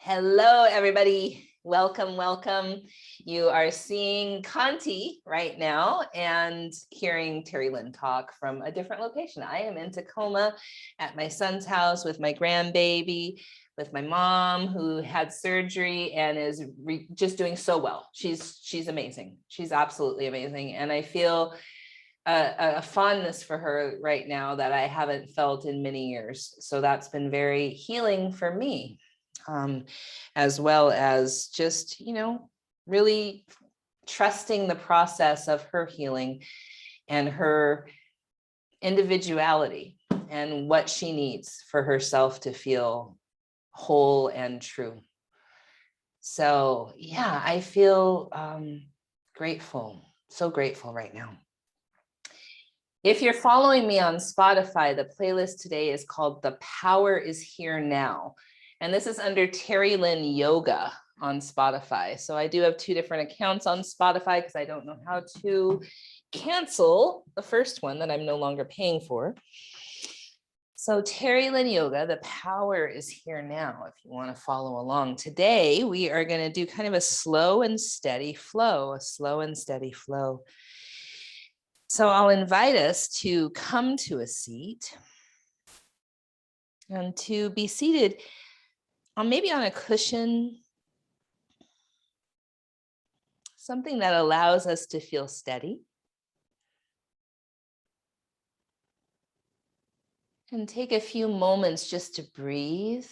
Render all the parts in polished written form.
Hello, everybody. Welcome, welcome. You are seeing Conti right now and hearing Terry Lynn talk from a different location. I am in Tacoma at my son's house with my grandbaby, with my mom who had surgery and is just doing so well. She's amazing. She's absolutely amazing. And I feel a fondness for her right now that I haven't felt in many years. So that's been very healing for me. As well as just, really trusting the process of her healing and her individuality and what she needs for herself to feel whole and true. So yeah, I feel grateful, so grateful right now. If you're following me on Spotify, the playlist today is called The Power is Here Now. And this is under Terry Lynn Yoga on Spotify. So I do have two different accounts on Spotify because I don't know how to cancel the first one that I'm no longer paying for. So Terry Lynn Yoga, The Power is Here Now, if you want to follow along. Today, we are going to do kind of a slow and steady flow, So I'll invite us to come to a seat and to be seated maybe on a cushion, something that allows us to feel steady. And take a few moments just to breathe.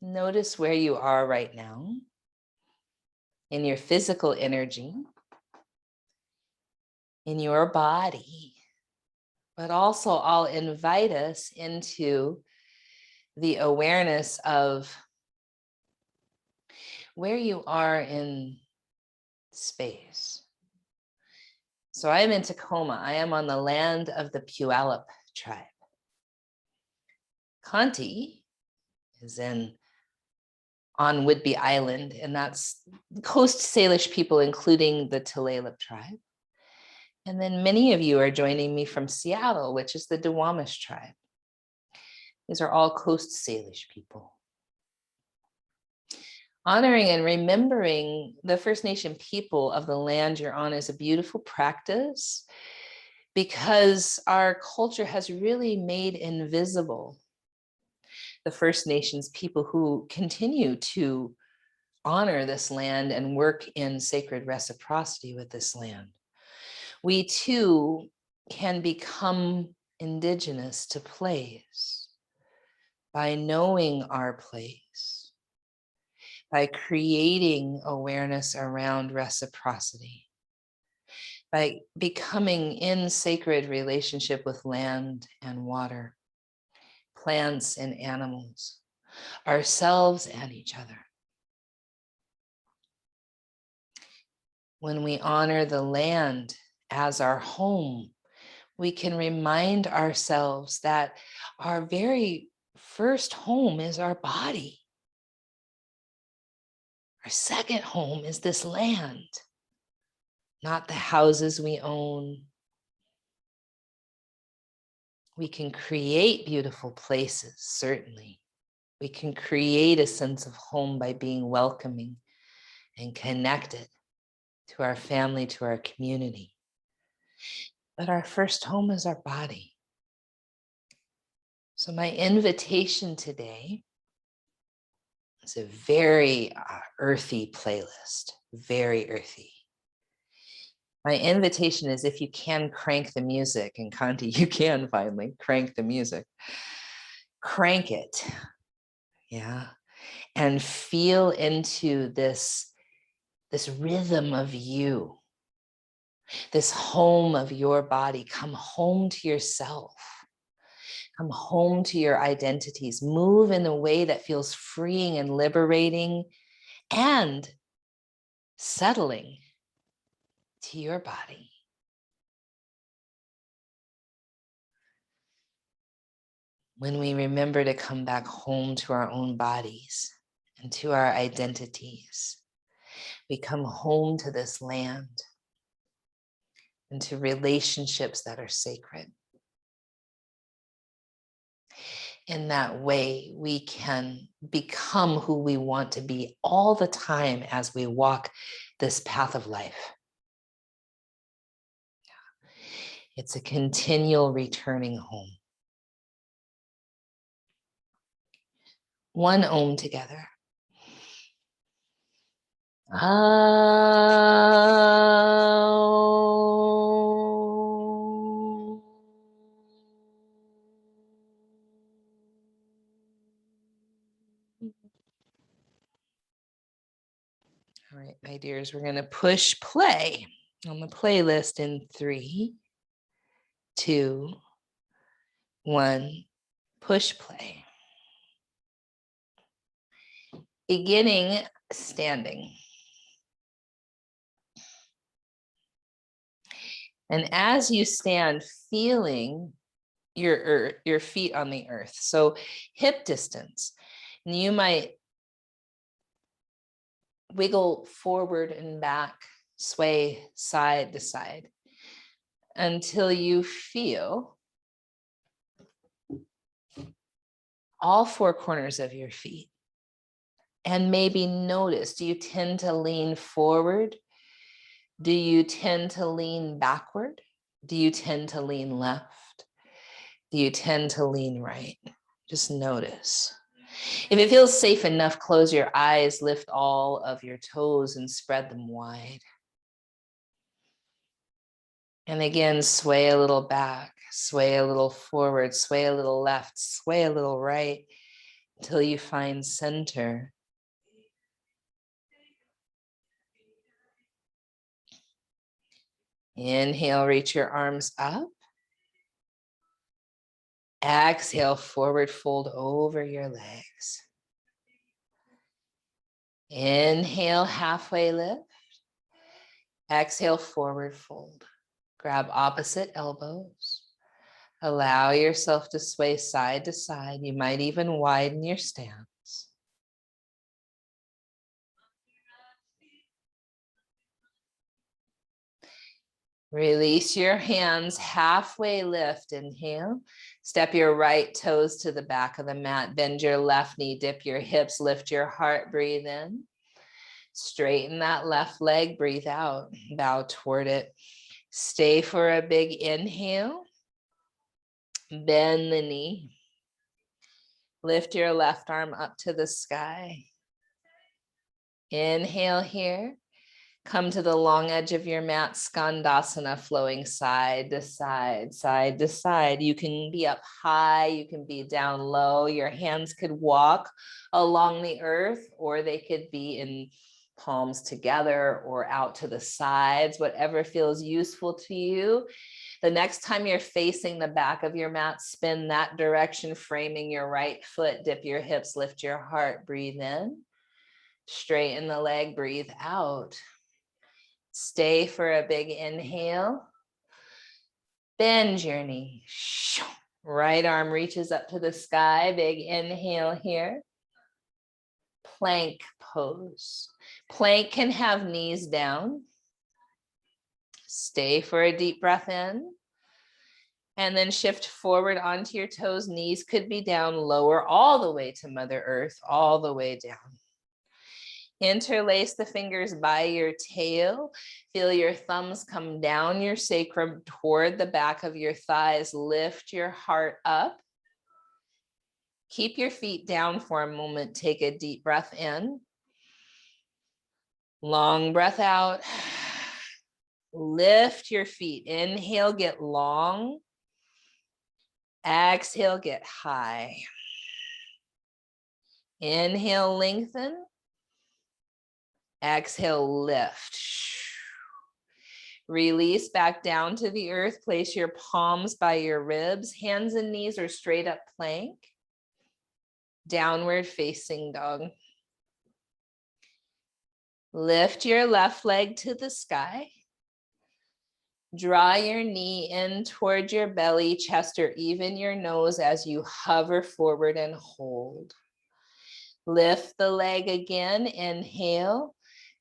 Notice where you are right now in your physical energy, in your body, but also I'll invite us into the awareness of where you are in space. So I am in Tacoma. I am on the land of the Puyallup tribe. Conti is on Whidbey Island, and that's Coast Salish people, including the Tulalip tribe. And then many of you are joining me from Seattle, which is the Duwamish tribe. These are all Coast Salish people. Honoring and remembering the First Nation people of the land you're on is a beautiful practice because our culture has really made invisible the First Nations people who continue to honor this land and work in sacred reciprocity with this land. We too can become indigenous to place by knowing our place, by creating awareness around reciprocity, by becoming in sacred relationship with land and water, plants and animals, ourselves and each other. When we honor the land as our home, we can remind ourselves that our very first home is our body. Our second home is this land, not the houses we own. We can create beautiful places, certainly. We can create a sense of home by being welcoming and connected to our family, to our community. But our first home is our body. So my invitation today is a very earthy playlist, very earthy. My invitation is, if you can, crank the music, and Conti, you can finally crank the music. Crank it, yeah, and feel into this rhythm of you, this home of your body. Come home to yourself. Come home to your identities. Move in a way that feels freeing and liberating and settling to your body. When we remember to come back home to our own bodies and to our identities, we come home to this land and to relationships that are sacred. In that way, we can become who we want to be all the time as we walk this path of life. It's a continual returning home. One Om together. All right, my dears, we're going to push play on the playlist in 3, 2, 1. Push play. Beginning standing. And as you stand, feeling your feet on the earth. So hip distance. And you might wiggle forward and back, sway side to side until you feel all 4 corners of your feet. And maybe notice, do you tend to lean forward? Do you tend to lean backward? Do you tend to lean left? Do you tend to lean right? Just notice. If it feels safe enough, close your eyes, lift all of your toes and spread them wide. And again, sway a little back, sway a little forward, sway a little left, sway a little right until you find center. Inhale, reach your arms up. Exhale, forward fold over your legs. Inhale, halfway lift. Exhale, forward fold. Grab opposite elbows. Allow yourself to sway side to side. You might even widen your stance. Release your hands, halfway lift, inhale. Step your right toes to the back of the mat, bend your left knee, dip your hips, lift your heart, breathe in. Straighten that left leg, breathe out, bow toward it. Stay for a big inhale. Bend the knee. Lift your left arm up to the sky. Inhale here. Come to the long edge of your mat, Skandasana, flowing side to side, side to side. You can be up high, you can be down low. Your hands could walk along the earth, or they could be in palms together or out to the sides, whatever feels useful to you. The next time you're facing the back of your mat, spin that direction, framing your right foot, dip your hips, lift your heart, breathe in. Straighten the leg, breathe out. Stay for a big inhale. Bend your knee. Right arm reaches up to the sky. Big inhale here. Plank pose. Plank can have knees down. Stay for a deep breath in. And then shift forward onto your toes. Knees could be down, lower all the way to Mother Earth, all the way down. Interlace the fingers by your tail. Feel your thumbs come down your sacrum toward the back of your thighs. Lift your heart up. Keep your feet down for a moment. Take a deep breath in. Long breath out. Lift your feet. Inhale, get long. Exhale, get high. Inhale, lengthen. Exhale, lift. Release back down to the earth. Place your palms by your ribs. Hands and knees are straight up plank. Downward facing dog. Lift your left leg to the sky. Draw your knee in toward your belly, chest, or even your nose as you hover forward and hold. Lift the leg again. Inhale.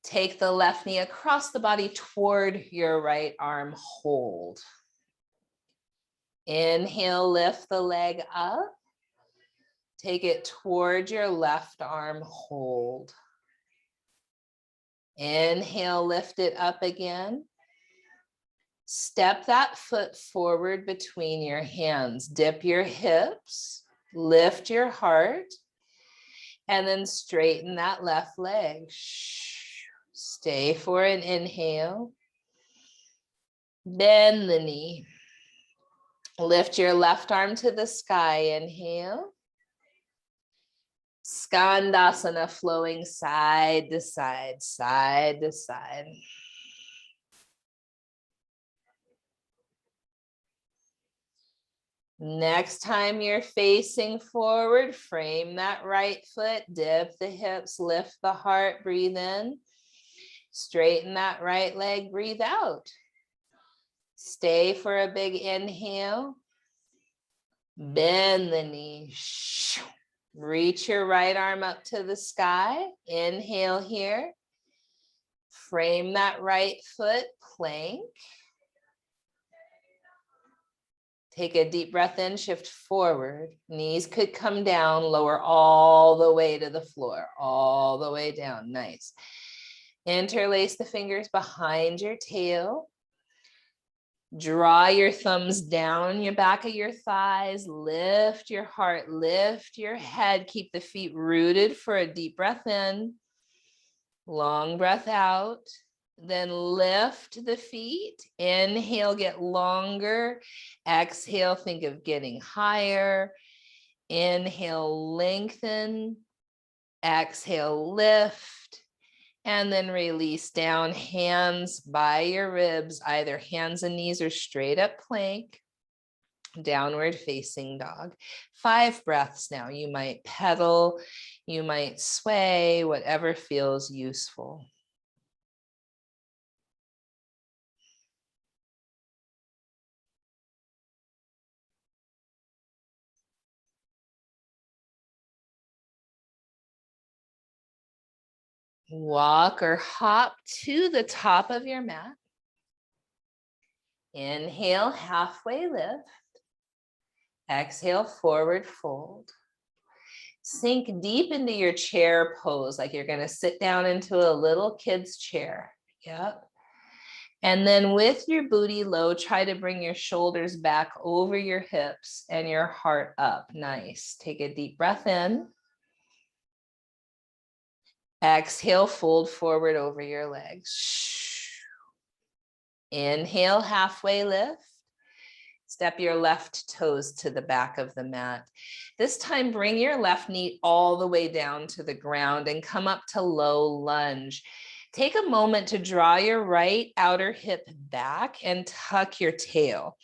Take the left knee across the body toward your right arm. Hold. Inhale, lift the leg up. Take it toward your left arm, hold. Inhale, lift it up again. Step that foot forward between your hands. Dip your hips, lift your heart, and then straighten that left leg. Stay for an inhale. Bend the knee. Lift your left arm to the sky. Inhale. Skandasana, flowing side to side, side to side. Next time you're facing forward, frame that right foot, dip the hips, lift the heart, breathe in. Straighten that right leg, breathe out. Stay for a big inhale. Bend the knee. Reach your right arm up to the sky. Inhale here. Frame that right foot, plank. Take a deep breath in, shift forward. Knees could come down, lower all the way to the floor, all the way down. Nice. Interlace the fingers behind your tail. Draw your thumbs down your back of your thighs. Lift your heart, lift your head. Keep the feet rooted for a deep breath in. Long breath out. Then lift the feet. Inhale, get longer. Exhale, think of getting higher. Inhale, lengthen. Exhale, lift. And then release down, hands by your ribs, either hands and knees or straight up plank. Downward facing dog. 5 breaths now. You might pedal, you might sway, whatever feels useful. Walk or hop to the top of your mat. Inhale, halfway lift. Exhale, forward fold. Sink deep into your chair pose, like you're going to sit down into a little kid's chair. Yep. And then with your booty low, try to bring your shoulders back over your hips and your heart up. Nice. Take a deep breath in. Exhale, fold forward over your legs. Inhale, halfway lift. Step your left toes to the back of the mat. This time, bring your left knee all the way down to the ground and come up to low lunge. Take a moment to draw your right outer hip back and tuck your tail.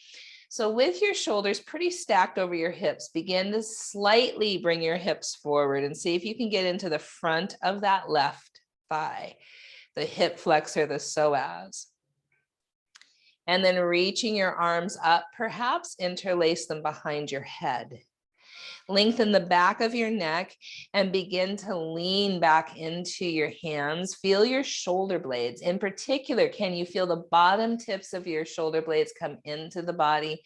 So with your shoulders pretty stacked over your hips, begin to slightly bring your hips forward and see if you can get into the front of that left thigh, the hip flexor, the psoas. And then reaching your arms up, perhaps interlace them behind your head. Lengthen the back of your neck and begin to lean back into your hands. Feel your shoulder blades. In particular, can you feel the bottom tips of your shoulder blades come into the body?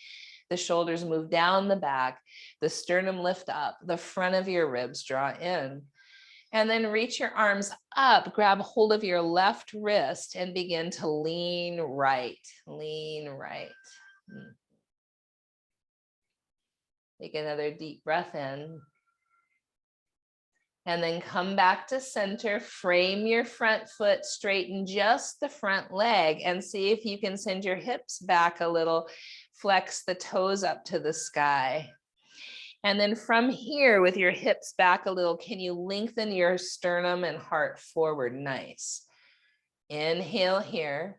The shoulders move down the back, the sternum lift up, the front of your ribs draw in. And then reach your arms up, grab hold of your left wrist and begin to lean right, lean right. Take another deep breath in. And then come back to center, frame your front foot, straighten just the front leg and see if you can send your hips back a little, flex the toes up to the sky. And then from here, with your hips back a little, can you lengthen your sternum and heart forward? Nice. Inhale here.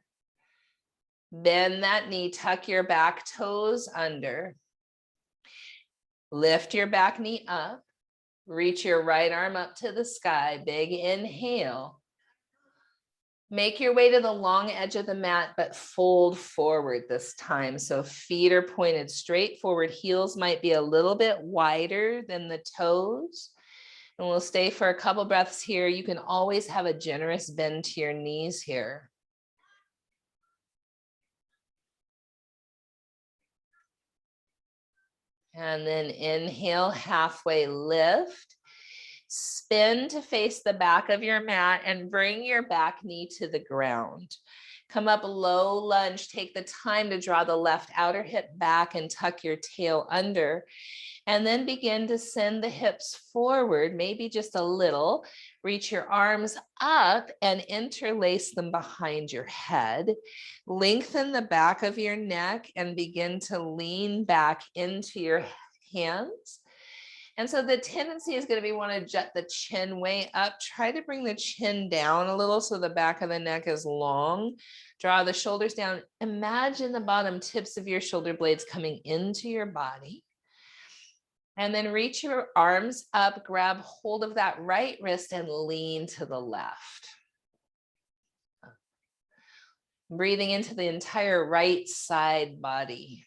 Bend that knee, tuck your back toes under. Lift your back knee up. Reach your right arm up to the sky. Big inhale. Make your way to the long edge of the mat, but fold forward this time. So feet are pointed straight forward. Heels might be a little bit wider than the toes. And we'll stay for a couple breaths here. You can always have a generous bend to your knees here. And then inhale, halfway lift. Spin to face the back of your mat and bring your back knee to the ground. Come up low lunge. Take the time to draw the left outer hip back and tuck your tail under. And then begin to send the hips forward, maybe just a little. Reach your arms up and interlace them behind your head. Lengthen the back of your neck and begin to lean back into your hands. And so the tendency is going to be want to jet the chin way up. Try to bring the chin down a little so the back of the neck is long. Draw the shoulders down. Imagine the bottom tips of your shoulder blades coming into your body. And then reach your arms up, grab hold of that right wrist and lean to the left. Breathing into the entire right side body.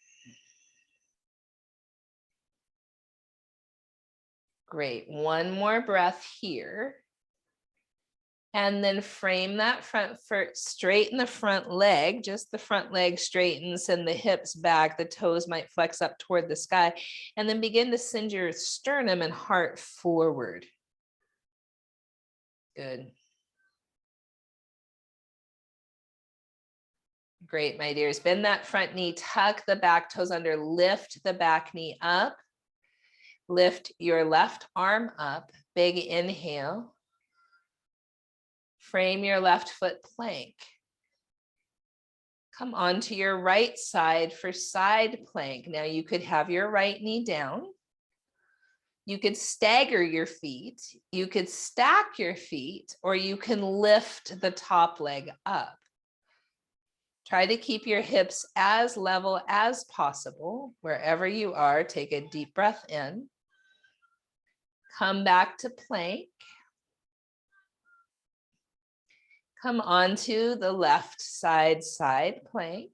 Great. One more breath here. And then frame that front foot, straighten the front leg, just the front leg straightens, send the hips back, the toes might flex up toward the sky, and then begin to send your sternum and heart forward. Good. Great, my dears. Bend that front knee, tuck the back toes under, lift the back knee up, lift your left arm up, big inhale. Frame your left foot plank. Come onto your right side for side plank. Now you could have your right knee down. You could stagger your feet. You could stack your feet, or you can lift the top leg up. Try to keep your hips as level as possible. Wherever you are, take a deep breath in. Come back to plank. Come onto the left side plank.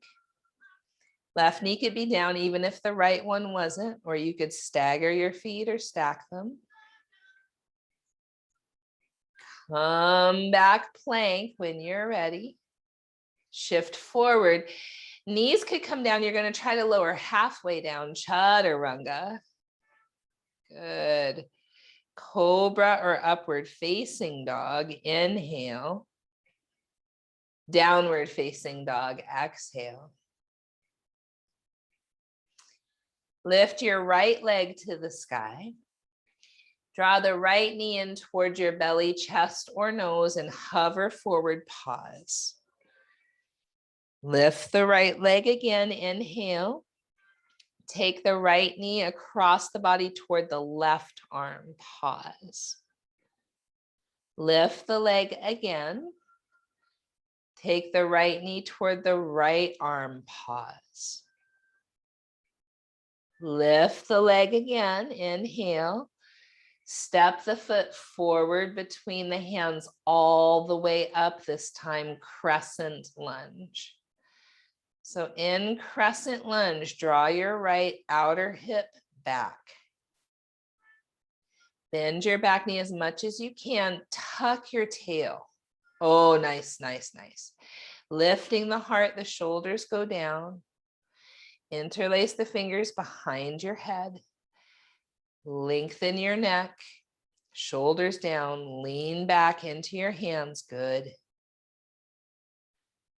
Left knee could be down even if the right one wasn't, or you could stagger your feet or stack them. Come back plank when you're ready. Shift forward. Knees could come down. You're going to try to lower halfway down, chaturanga. Good. Cobra or upward facing dog. Inhale. Downward facing dog. Exhale. Lift your right leg to the sky. Draw the right knee in towards your belly, chest, or nose and hover forward, pause. Lift the right leg again, inhale. Take the right knee across the body toward the left arm, pause. Lift the leg again. Take the right knee toward the right arm, pause. Lift the leg again, inhale. Step the foot forward between the hands all the way up, this time crescent lunge. So in crescent lunge, draw your right outer hip back. Bend your back knee as much as you can. Tuck your tail. Oh, nice, nice, nice. Lifting the heart, the shoulders go down. Interlace the fingers behind your head. Lengthen your neck, shoulders down, lean back into your hands. Good.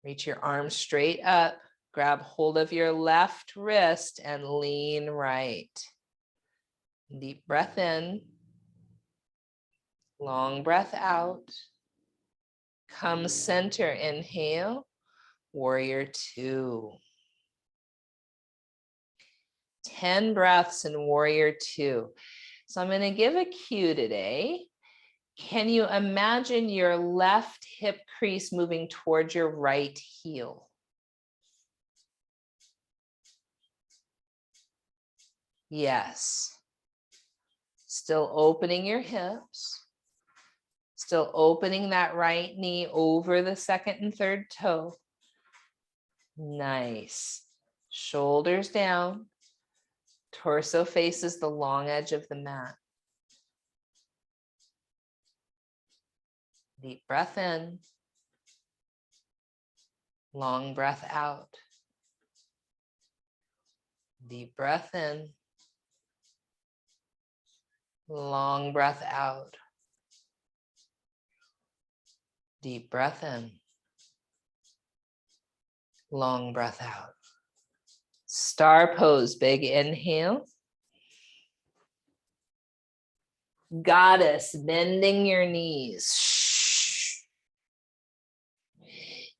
Reach your arms straight up. Grab hold of your left wrist and lean right. Deep breath in. Long breath out. Come center, inhale, warrior two. 10 breaths in warrior two. So I'm going to give a cue today. Can you imagine your left hip crease moving towards your right heel? Yes. Still opening your hips. Still opening that right knee over the second and third toe. Nice. Shoulders down. Torso faces the long edge of the mat. Deep breath in. Long breath out. Deep breath in. Long breath out. Deep breath in. Long breath out. Star pose, big inhale. Goddess, bending your knees.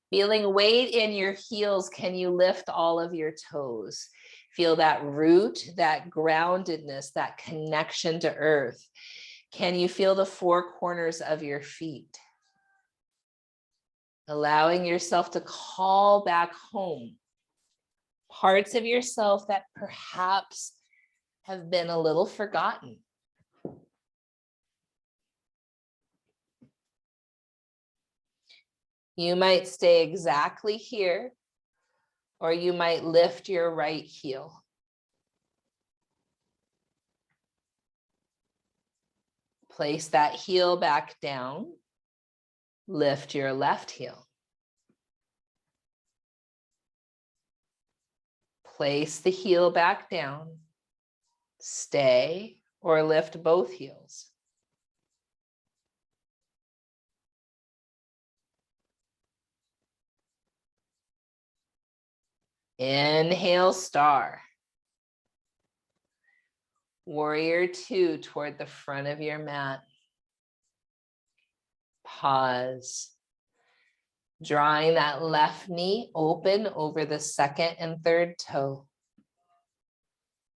Feeling weight in your heels, can you lift all of your toes? Feel that root, that groundedness, that connection to earth. Can you feel the four corners of your feet? Allowing yourself to call back home parts of yourself that perhaps have been a little forgotten. You might stay exactly here, or you might lift your right heel. Place that heel back down. Lift your left heel. Place the heel back down. Stay or lift both heels. Inhale, star. Warrior two toward the front of your mat. Pause. Drawing that left knee open over the second and third toe.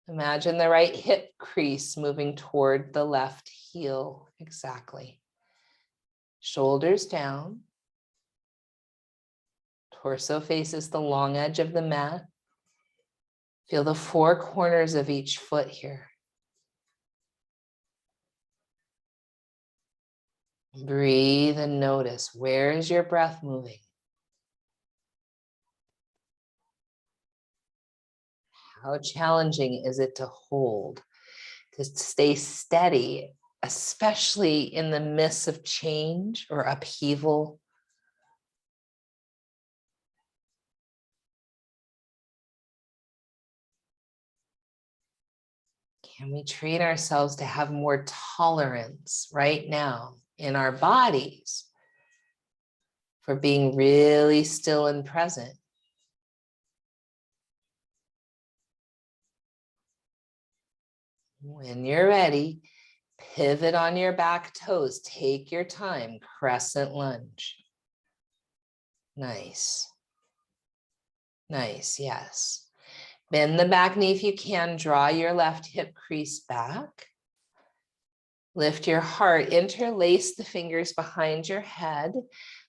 Imagine the right hip crease moving toward the left heel. Exactly. Shoulders down. Torso faces the long edge of the mat. Feel the four corners of each foot here. Breathe and notice, where is your breath moving? How challenging is it to hold, to stay steady, especially in the midst of change or upheaval? Can we train ourselves to have more tolerance right now in our bodies for being really still and present? When you're ready, pivot on your back toes. Take your time, crescent lunge. Nice. Nice, yes. Bend the back knee if you can. Draw your left hip crease back. Lift your heart. Interlace the fingers behind your head.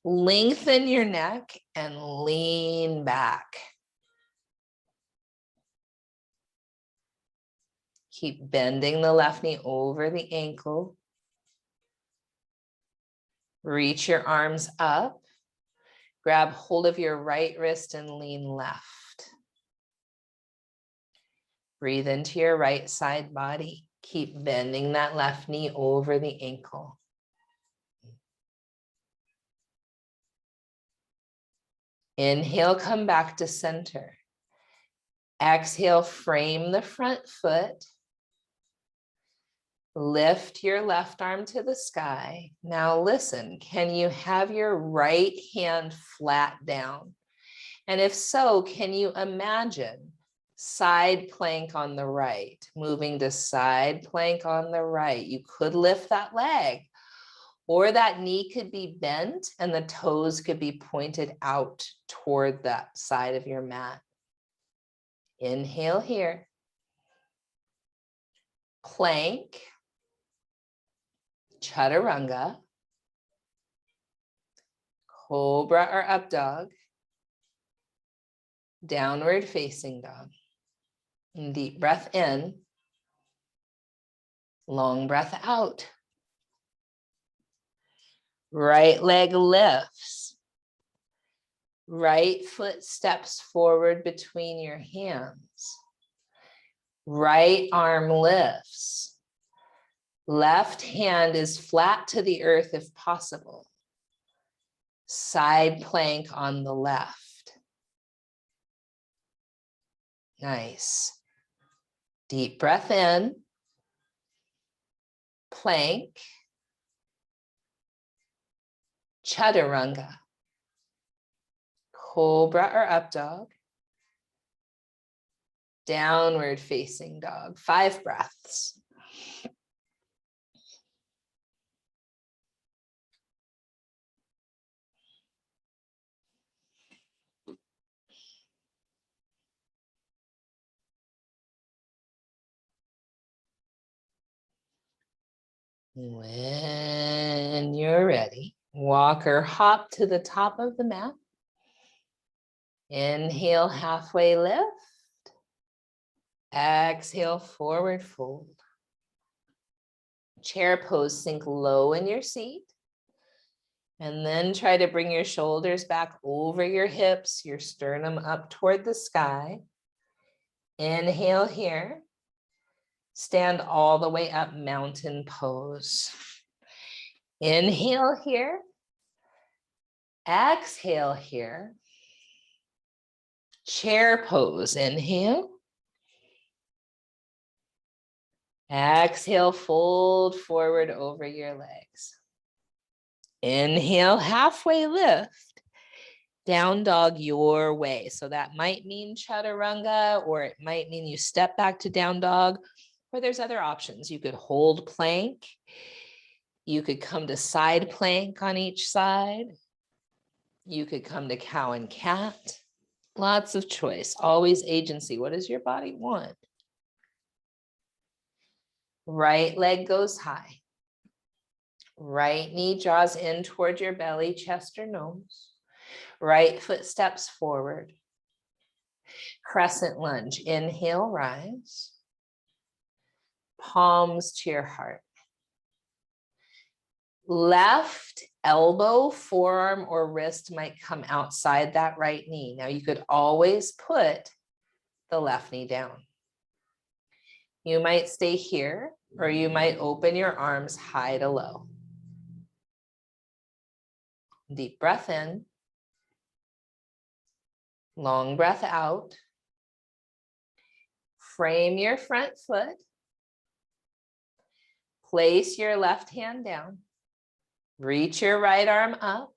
Lengthen your neck and lean back. Keep bending the left knee over the ankle. Reach your arms up. Grab hold of your right wrist and lean left. Breathe into your right side body. Keep bending that left knee over the ankle. Inhale, come back to center. Exhale, frame the front foot. Lift your left arm to the sky. Now listen, can you have your right hand flat down? And if so, can you imagine side plank on the right, moving to side plank on the right? You could lift that leg, or that knee could be bent and the toes could be pointed out toward that side of your mat. Inhale here. Plank, chaturanga, cobra or up dog, downward facing dog. And deep breath in, long breath out. Right leg lifts. Right foot steps forward between your hands. Right arm lifts. Left hand is flat to the earth if possible. Side plank on the left. Nice. Deep breath in. plank, chaturanga, cobra or up dog, downward facing dog. 5 breaths. When you're ready, walk or hop to the top of the mat. Inhale, halfway lift. Exhale, forward fold. Chair pose, sink low in your seat. And then try to bring your shoulders back over your hips, your sternum up toward the sky. Inhale here. Stand all the way up, mountain pose. Inhale here. Exhale here. Chair pose. Inhale. Exhale, fold forward over your legs. Inhale, halfway lift. Down dog your way. So that might mean chaturanga, or it might mean you step back to down dog, or there's other options. You could hold plank. You could come to side plank on each side. You could come to cow and cat. Lots of choice, always agency. What does your body want? Right leg goes high. Right knee draws in toward your belly, chest, or nose. Right foot steps forward. Crescent lunge. Inhale, rise. Palms to your heart. Left elbow, forearm, or wrist might come outside that right knee. Now you could always put the left knee down. You might stay here, or you might open your arms high to low. Deep breath in. Long breath out. Frame your front foot. Place your left hand down. Reach your right arm up.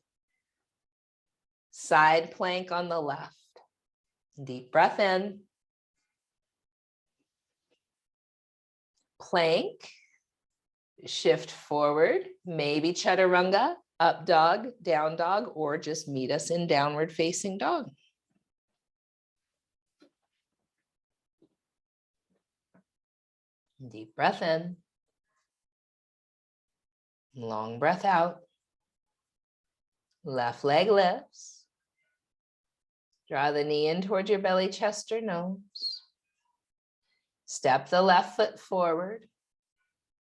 Side plank on the left. Deep breath in. Plank. Shift forward. Maybe chaturanga, up dog, down dog, or just meet us in downward facing dog. Deep breath in. Long breath out. Left leg lifts. Draw the knee in towards your belly, chest, or nose. Step the left foot forward.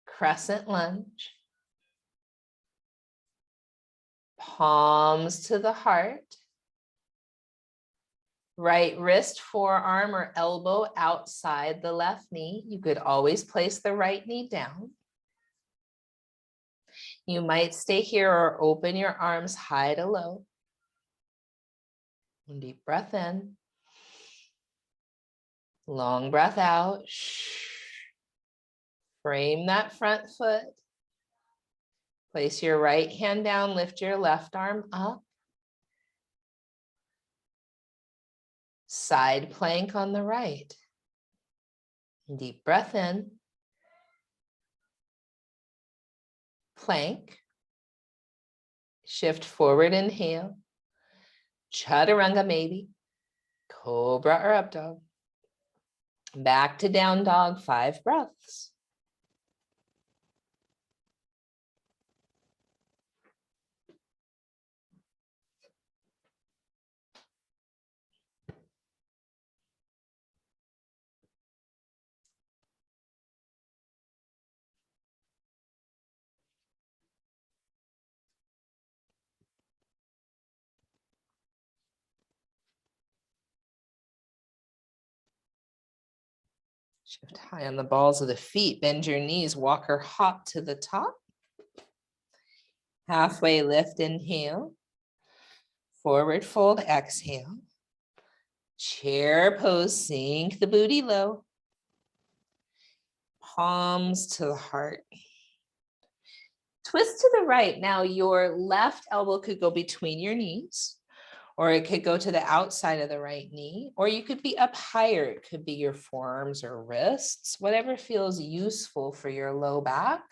Crescent lunge. Palms to the heart. Right wrist, forearm, or elbow outside the left knee. You could always place the right knee down. You might stay here or open your arms high to low. Deep breath in. Long breath out. Frame that front foot. Place your right hand down, lift your left arm up. Side plank on the right. Deep breath in. Plank. Shift forward, inhale. Chaturanga maybe. Cobra or up dog. Back to down dog, 5 breaths. Shift high on the balls of the feet. Bend your knees. Walk or hop to the top. Halfway lift, inhale. Forward fold, exhale. Chair pose, sink the booty low. Palms to the heart. Twist to the right. Now your left elbow could go between your knees, or it could go to the outside of the right knee, or you could be up higher. It could be your forearms or wrists, whatever feels useful for your low back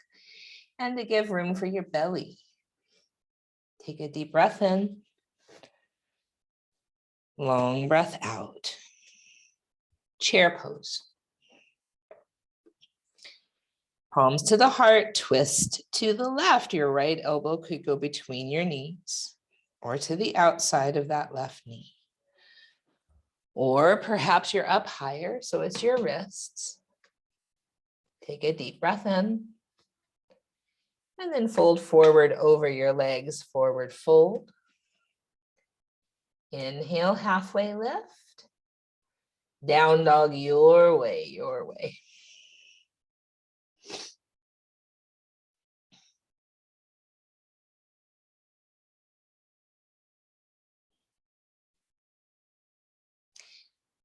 and to give room for your belly. Take a deep breath in. Long breath out. Chair pose. Palms to the heart, twist to the left. Your right elbow could go between your knees or to the outside of that left knee. Or perhaps you're up higher, so it's your wrists. Take a deep breath in. And then fold forward over your legs, forward fold. Inhale, halfway lift. Down dog your way, your way.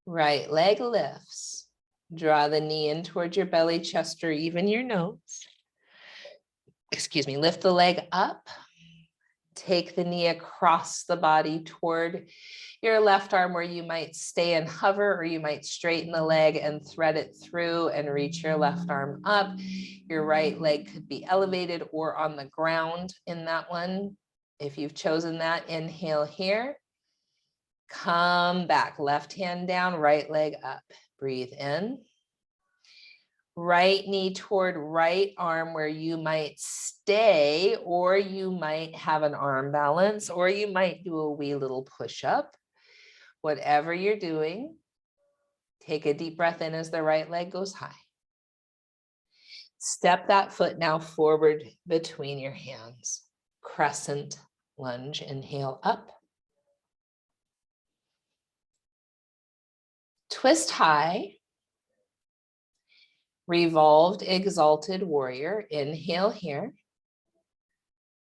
Right leg lifts. Draw the knee in towards your belly, chest, or even your nose. Excuse me, lift the leg up. Take the knee across the body toward your left arm where you might stay and hover, or you might straighten the leg and thread it through and reach your left arm up. Your right leg could be elevated or on the ground in that one. If you've chosen that, inhale here. Come back, left hand down, right leg up. Breathe in. Right knee toward right arm where you might stay, or you might have an arm balance, or you might do a wee little push-up. Whatever you're doing, take a deep breath in as the right leg goes high. Step that foot now forward between your hands. Crescent lunge, inhale up. Twist high. Revolved exalted warrior, inhale here.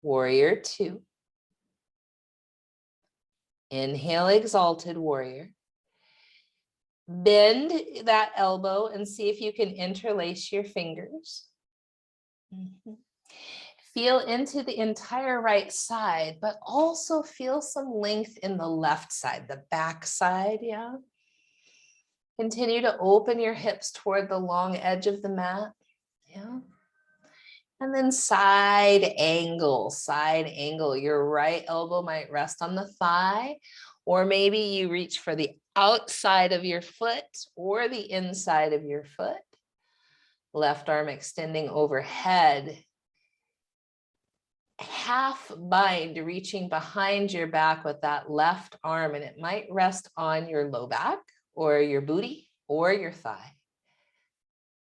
Warrior two. Inhale, exalted warrior. Bend that elbow and see if you can interlace your fingers. Feel into the entire right side, but also feel some length in the left side, the back side, yeah. Continue to open your hips toward the long edge of the mat, yeah. And then side angle, side angle. Your right elbow might rest on the thigh, or maybe you reach for the outside of your foot or the inside of your foot. Left arm extending overhead. Half bind, reaching behind your back with that left arm, and it might rest on your low back or your booty or your thigh.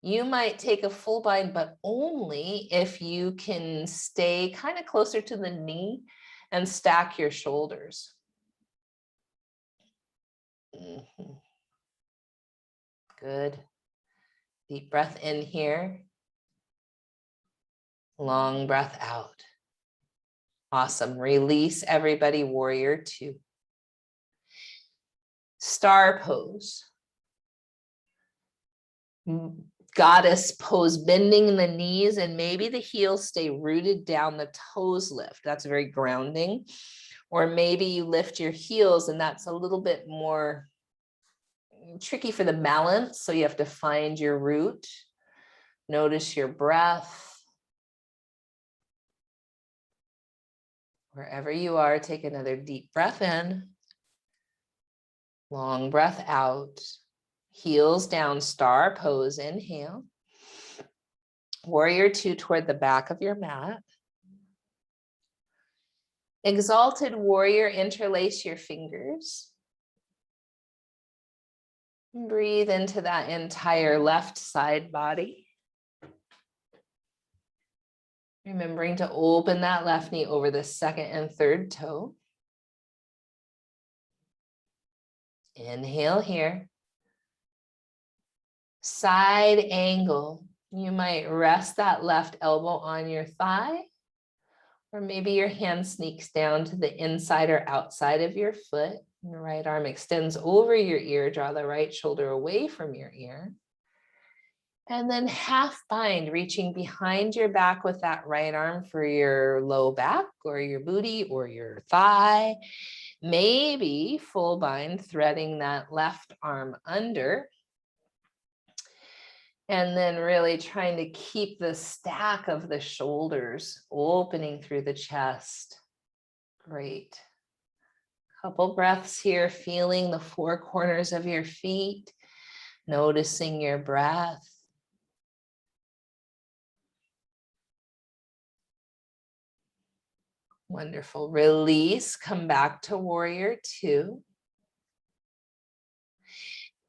You might take a full bind, but only if you can stay kind of closer to the knee and stack your shoulders. Good. Deep breath in here. Long breath out. Awesome. Release everybody, warrior two. Star pose. Goddess pose, bending the knees and maybe the heels stay rooted down, the toes lift. That's very grounding. Or maybe you lift your heels and that's a little bit more tricky for the balance. So you have to find your root. Notice your breath. Wherever you are, take another deep breath in. Long breath out. Heels down, star pose, inhale. Warrior two toward the back of your mat. Exalted warrior, interlace your fingers. Breathe into that entire left side body. Remembering to open that left knee over the second and third toe. Inhale here. Side angle. You might rest that left elbow on your thigh, or maybe your hand sneaks down to the inside or outside of your foot. Your right arm extends over your ear. Draw the right shoulder away from your ear. And then half bind, reaching behind your back with that right arm for your low back or your booty or your thigh. Maybe full bind, threading that left arm under. And then really trying to keep the stack of the shoulders opening through the chest. Great. Couple breaths here, feeling the four corners of your feet, noticing your breath. Wonderful. Release, come back to warrior two.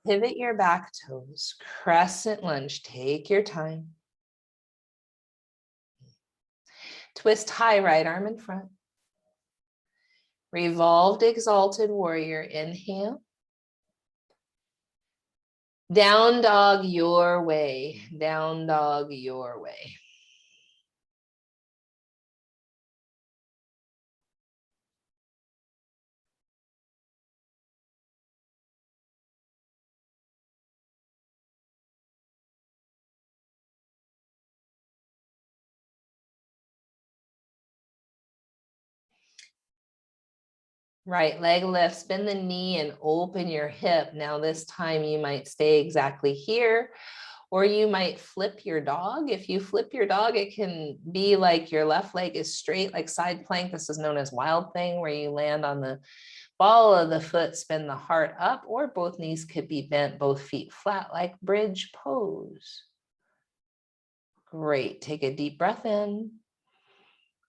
Pivot your back toes, crescent lunge, take your time. Twist high right arm in front. Revolved exalted warrior, inhale. Down dog your way, down dog your way. Right leg lifts, bend the knee and open your hip. Now this time you might stay exactly here, or you might flip your dog. If you flip your dog, it can be like your left leg is straight, like side plank. This is known as wild thing, where you land on the ball of the foot, spin the heart up, or both knees could be bent, both feet flat, like bridge pose. Great, take a deep breath in.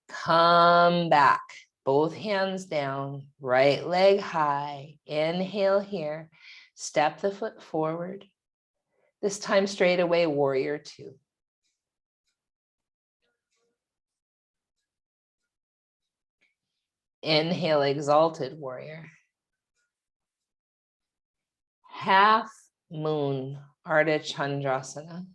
Come back, both hands down, right leg high. Inhale here, step the foot forward. This time straight away, warrior two. Inhale, exalted warrior. Half moon, Ardha Chandrasana.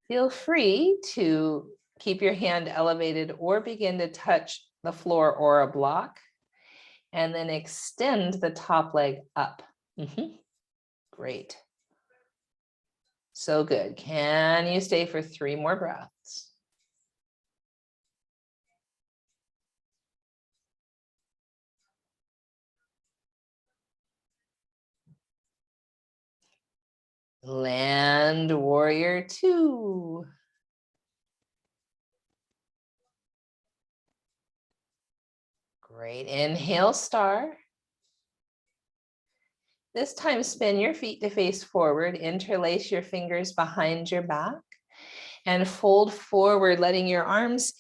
Feel free to keep your hand elevated or begin to touch the floor or a block, and then extend the top leg up. Great. So good. Can you stay for 3 more breaths? Land warrior two. Great. Inhale, star. This time, spin your feet to face forward, interlace your fingers behind your back, and fold forward, letting your arms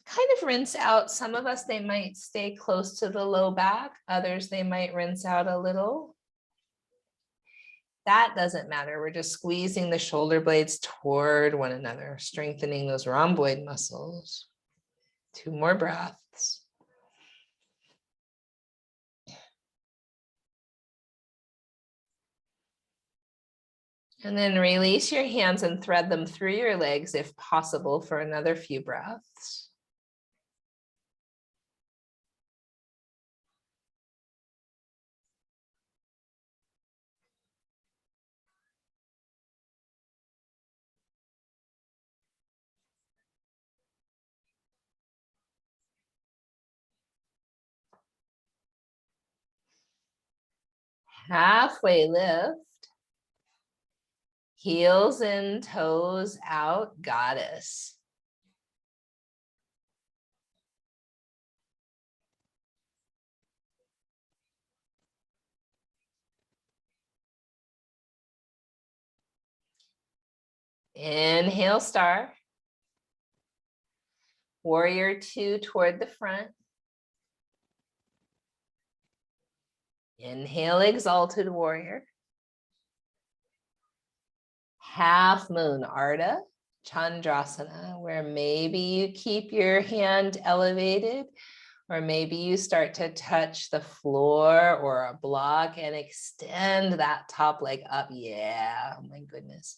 kind of rinse out. Some of us, they might stay close to the low back. Others, they might rinse out a little. That doesn't matter. We're just squeezing the shoulder blades toward one another, strengthening those rhomboid muscles. 2 more breaths. And then release your hands and thread them through your legs if possible for another few breaths. Halfway lift. Heels in, toes out, goddess. Inhale, star. Warrior two toward the front. Inhale, exalted warrior. Half moon, Ardha Chandrasana, where maybe you keep your hand elevated, or maybe you start to touch the floor or a block and extend that top leg up. Yeah, oh my goodness.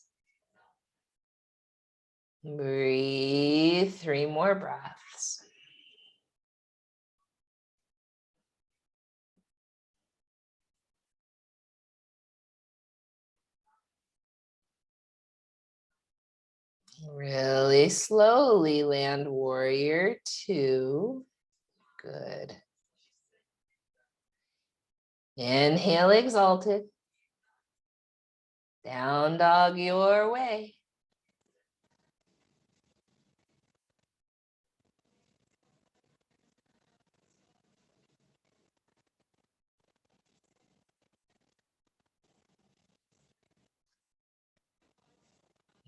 Breathe, 3 more breaths. Really slowly, land warrior two. Good. Inhale, exalted. Down dog your way.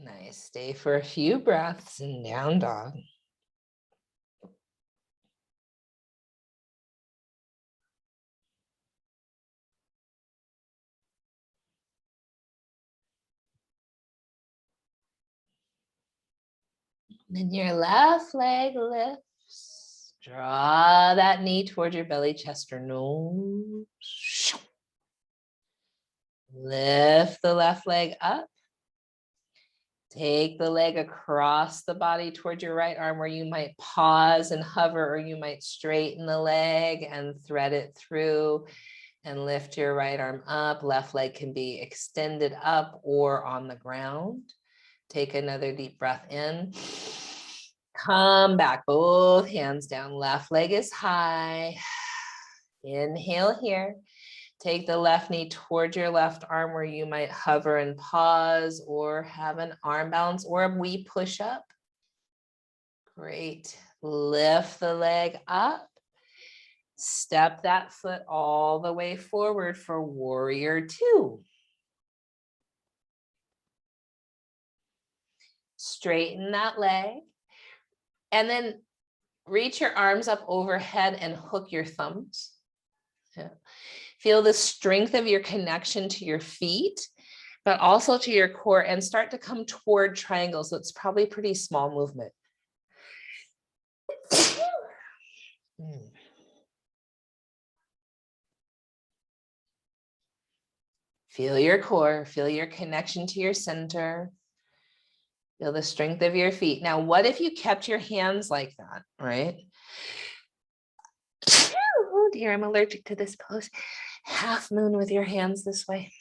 Nice. Stay for a few breaths in down dog. Then your left leg lifts. Draw that knee towards your belly, chest, or nose. Lift the left leg up. Take the leg across the body towards your right arm, where you might pause and hover, or you might straighten the leg and thread it through and lift your right arm up. Left leg can be extended up or on the ground. Take another deep breath in. Come back, both hands down. Left leg is high. Inhale here. Take the left knee towards your left arm, where you might hover and pause, or have an arm balance or a wee push up. Great. Lift the leg up. Step that foot all the way forward for warrior two. Straighten that leg. And then reach your arms up overhead and hook your thumbs. Yeah. Feel the strength of your connection to your feet, but also to your core, and start to come toward triangle. So it's probably a pretty small movement. Feel your core, feel your connection to your center. Feel the strength of your feet. Now, what if you kept your hands like that, right? Oh dear, I'm allergic to this pose. Half moon with your hands this way.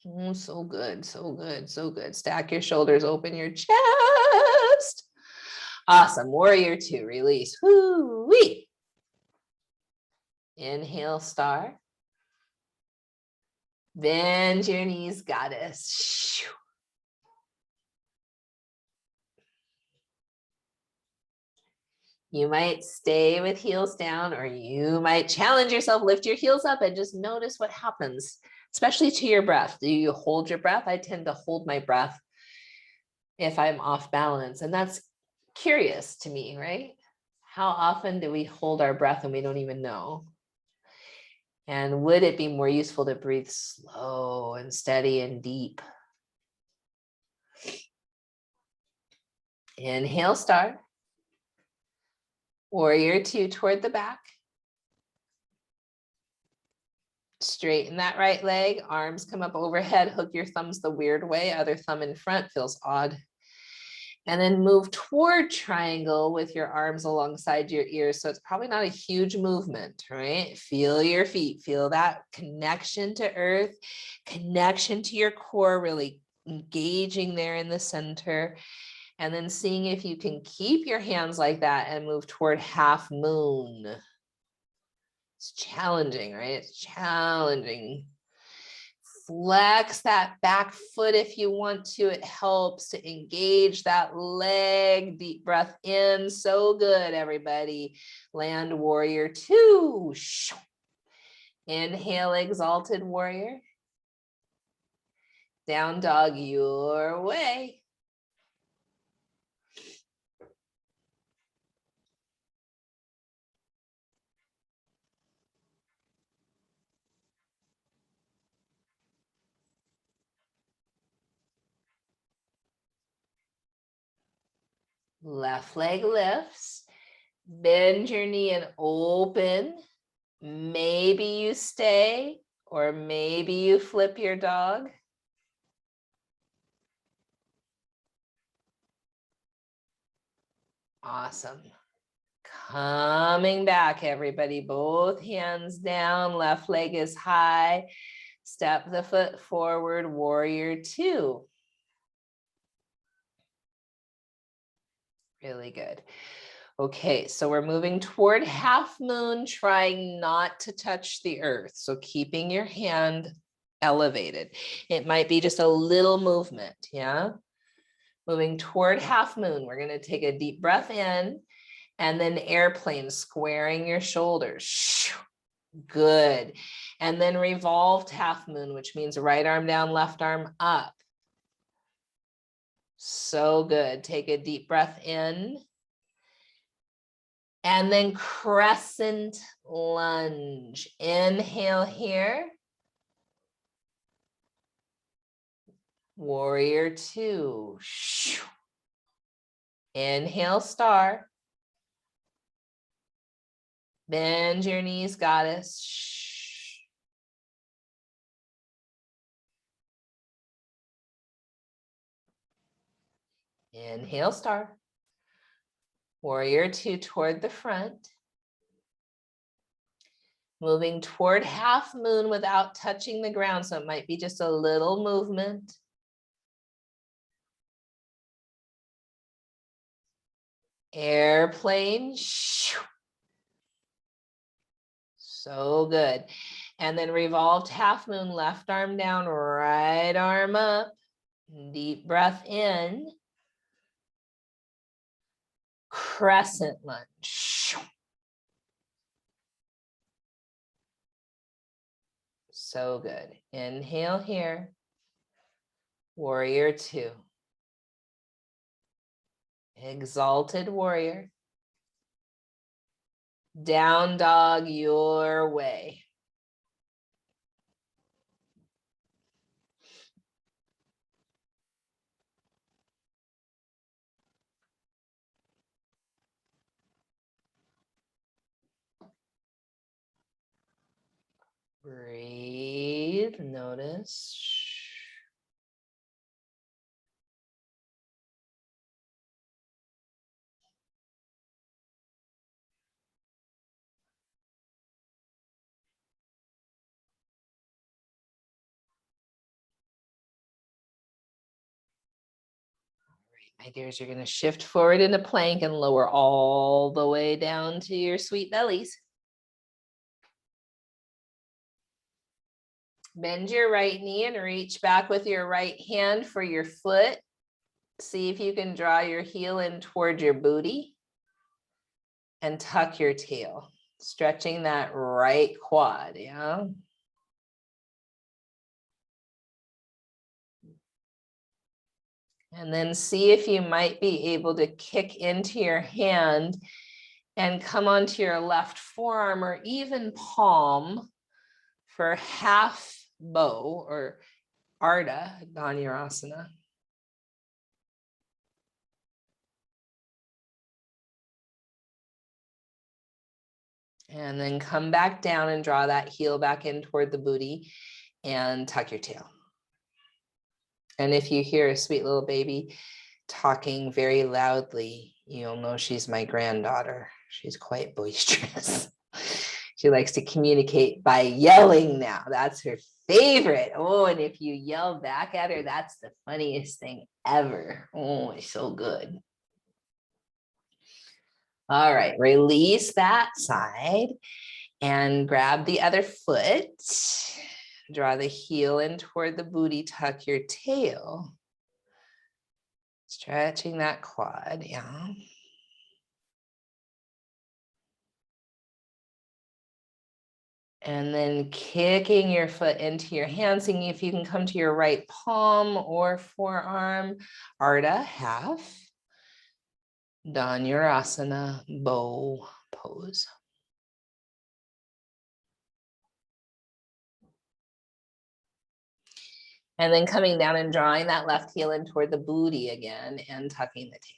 Oh, so good, so good, so good. Stack your shoulders, open your chest. Awesome. Warrior two, release. Woo-wee. Inhale, star. Bend your knees, goddess. You might stay with heels down, or you might challenge yourself, lift your heels up and just notice what happens, especially to your breath. Do you hold your breath? I tend to hold my breath if I'm off balance, and that's curious to me, right? How often do we hold our breath and we don't even know? And would it be more useful to breathe slow and steady and deep? Inhale, star. Warrior two toward the back. Straighten that right leg, arms come up overhead, hook your thumbs the weird way, other thumb in front, feels odd. And then move toward triangle with your arms alongside your ears. So it's probably not a huge movement, right? Feel your feet, feel that connection to earth, connection to your core, really engaging there in the center. And then seeing if you can keep your hands like that and move toward half moon. It's challenging, right? It's challenging. Flex that back foot if you want to. It helps to engage that leg. Deep breath in. So good, everybody. Land warrior two. Inhale, exalted warrior. Down dog your way. Left leg lifts. Bend your knee and open. Maybe you stay, or maybe you flip your dog. Awesome. Coming back, everybody, both hands down, left leg is high. Step the foot forward, warrior two. Really good. Okay, so we're moving toward half moon, trying not to touch the earth. So keeping your hand elevated. It might be just a little movement, yeah? Moving toward half moon, we're gonna take a deep breath in and then airplane, squaring your shoulders. Good. And then revolved half moon, which means right arm down, left arm up. So good. Take a deep breath in. And then crescent lunge. Inhale here. Warrior two. Inhale, star. Bend your knees, goddess. Inhale, star. Warrior two toward the front. Moving toward half moon without touching the ground. So it might be just a little movement. Airplane. So good. And then revolved half moon, left arm down, right arm up. Deep breath in. Crescent lunge. So good. Inhale here. Warrior two. Exalted warrior. Down dog your way. Breathe, notice. My dears, you're going to shift forward into plank and lower all the way down to your sweet bellies. Bend your right knee and reach back with your right hand for your foot. See if you can draw your heel in toward your booty and tuck your tail, stretching that right quad, yeah? And then see if you might be able to kick into your hand and come onto your left forearm or even palm for half bow or Ardha Dhanurasana. And then come back down and draw that heel back in toward the booty and tuck your tail. And if you hear a sweet little baby talking very loudly, you'll know she's my granddaughter. She's quite boisterous. She likes to communicate by yelling now. That's her favorite. Oh, and if you yell back at her, that's the funniest thing ever. Oh, it's so good. All right, release that side and grab the other foot. Draw the heel in toward the booty, tuck your tail. Stretching that quad, yeah. And then kicking your foot into your hand, seeing if you can come to your right palm or forearm. Ardha half. Dhanurasana bow pose. And then coming down and drawing that left heel in toward the booty again and tucking the tail.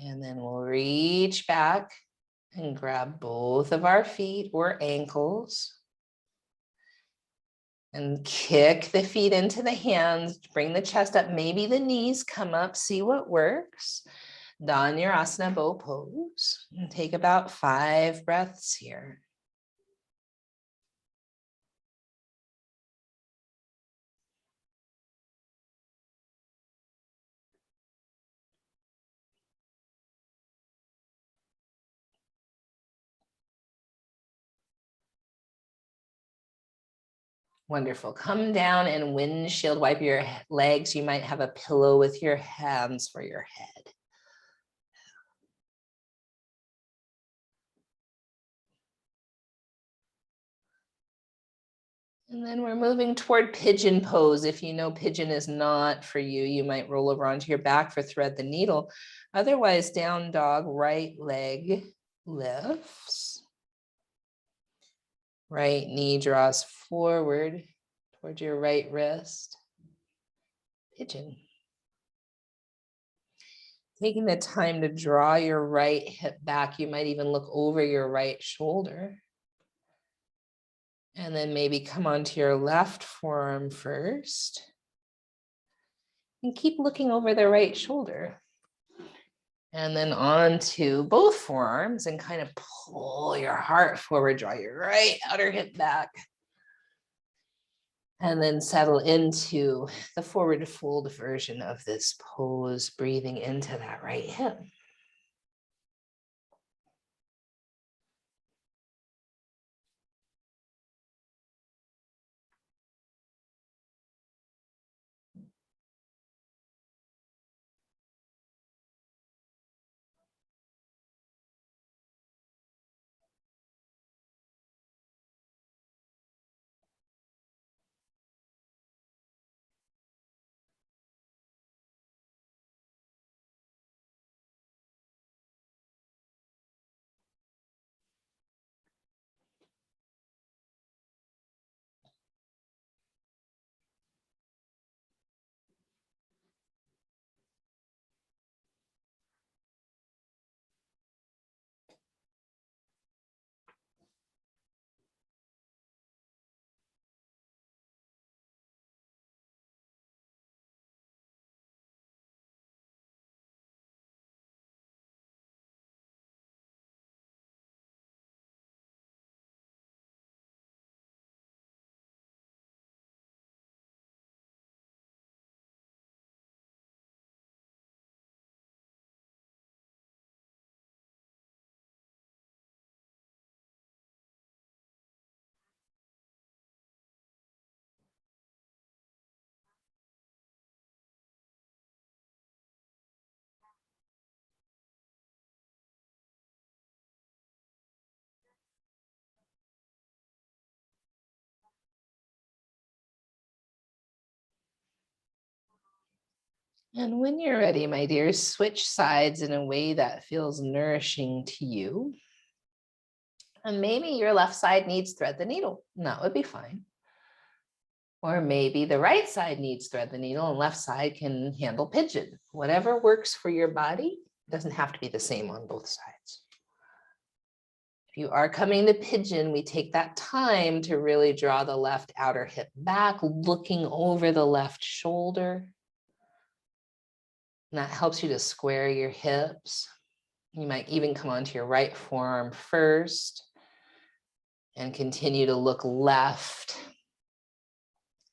And then we'll reach back And grab both of our feet or ankles. And kick the feet into the hands, bring the chest up, maybe the knees come up, see what works. Dhanurasana bow pose. And take about 5 breaths here. Wonderful. Come down and windshield wipe your legs. You might have a pillow with your hands for your head. And then we're moving toward pigeon pose. If you know pigeon is not for you, you might roll over onto your back for thread the needle. Otherwise, down dog, right leg lifts. Right knee draws forward towards your right wrist. Pigeon. Taking the time to draw your right hip back. You might even look over your right shoulder. And then maybe come onto your left forearm first. And keep looking over the right shoulder. And then onto both forearms and kind of pull your heart forward, draw your right outer hip back. And then settle into the forward fold version of this pose, breathing into that right hip. And when you're ready, my dears, switch sides in a way that feels nourishing to you. And maybe your left side needs thread the needle. And that would be fine. Or maybe the right side needs thread the needle and left side can handle pigeon. Whatever works for your body doesn't have to be the same on both sides. If you are coming to pigeon, we take that time to really draw the left outer hip back, looking over the left shoulder. And that helps you to square your hips. You might even come onto your right forearm first and continue to look left.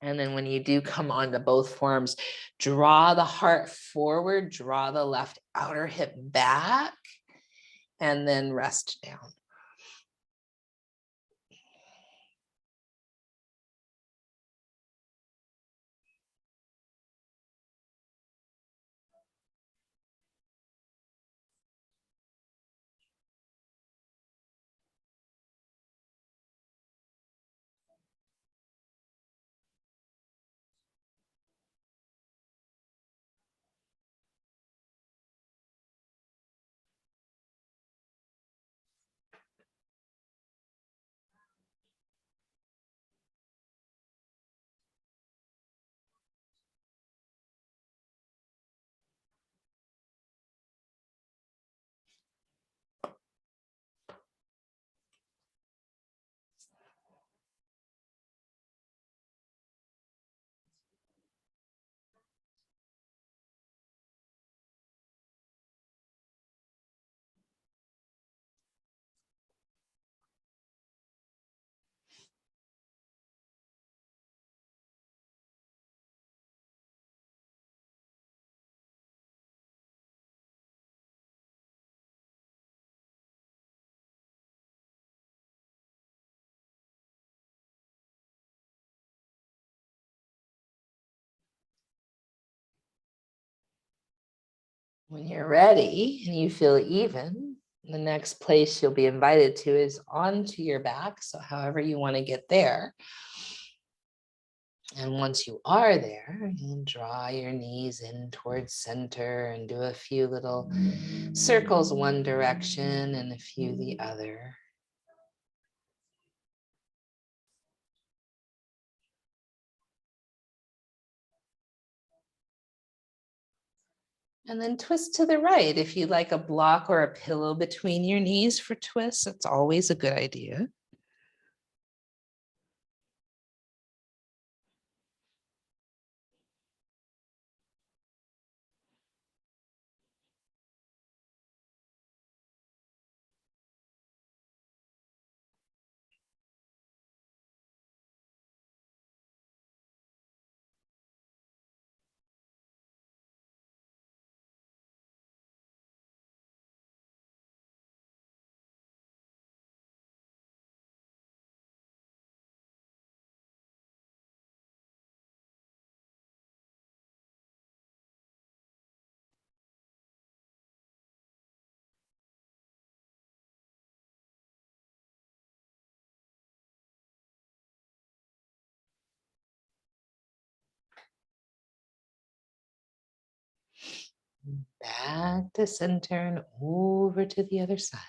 And then when you do come onto both forearms, draw the heart forward, draw the left outer hip back, and then rest down. When you're ready and you feel even, the next place you'll be invited to is onto your back. So however you want to get there. And once you are there, you'll draw your knees in towards center and do a few little circles one direction and a few the other. And then twist to the right. If you like a block or a pillow between your knees for twists, it's always a good idea. Back to center and over to the other side.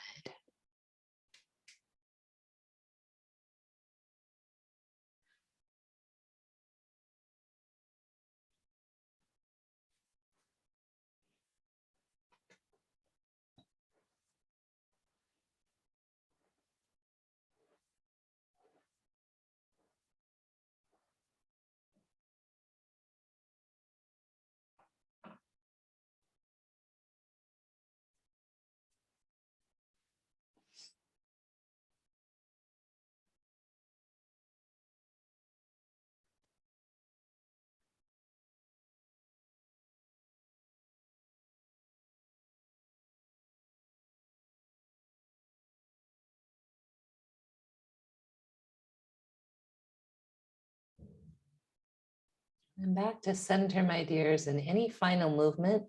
And back to center, my dears, and any final movement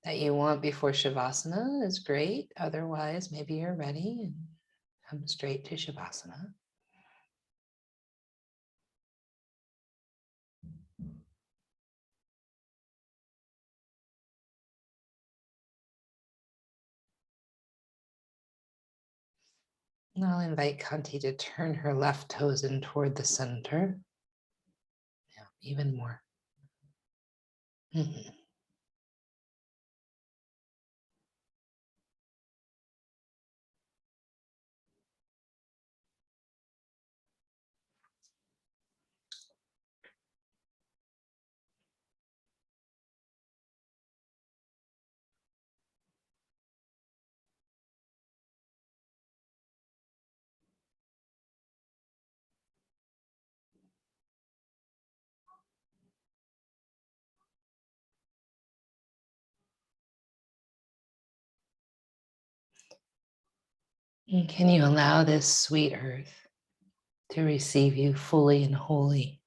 that you want before Shavasana is great. Otherwise, maybe you're ready and come straight to Shavasana. And I'll invite Kanti to turn her left toes in toward the center. Yeah, even more. Mhm. And can you allow this sweet earth to receive you fully and wholly?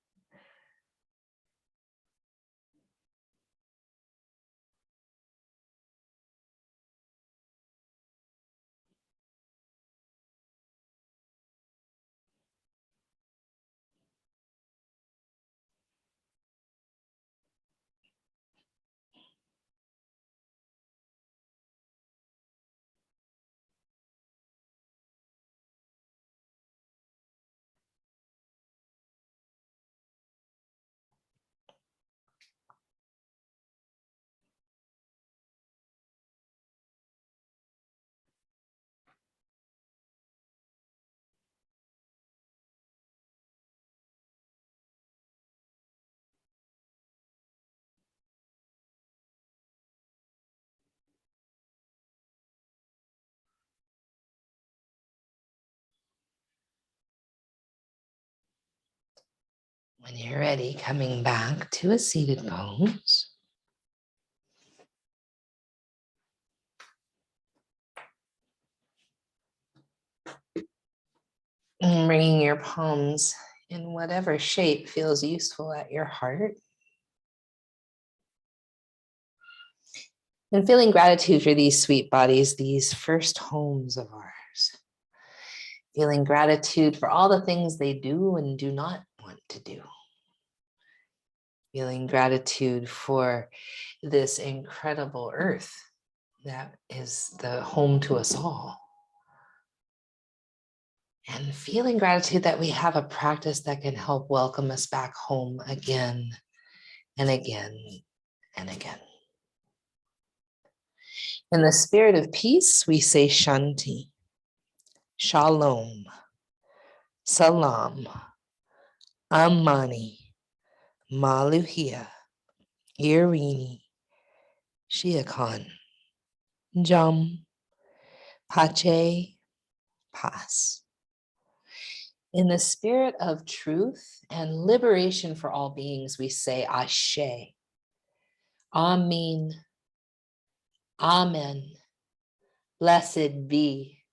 When you're ready, coming back to a seated pose. And bringing your palms in whatever shape feels useful at your heart. And feeling gratitude for these sweet bodies, these first homes of ours. Feeling gratitude for all the things they do and do not want to do. Feeling gratitude for this incredible earth that is the home to us all. And feeling gratitude that we have a practice that can help welcome us back home again and again and again. In the spirit of peace, we say Shanti, Shalom, Salam, Amani, Maluhia, Irini, Shiakan, Jam, Pache, Pas. In the spirit of truth and liberation for all beings, we say Ashe, Amin, Amen, blessed be,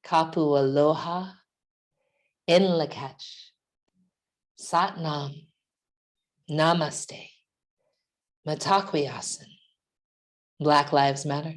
Kapu Aloha, Inlakach, Satnam, Namaste, Matakwiasan, Black Lives Matter.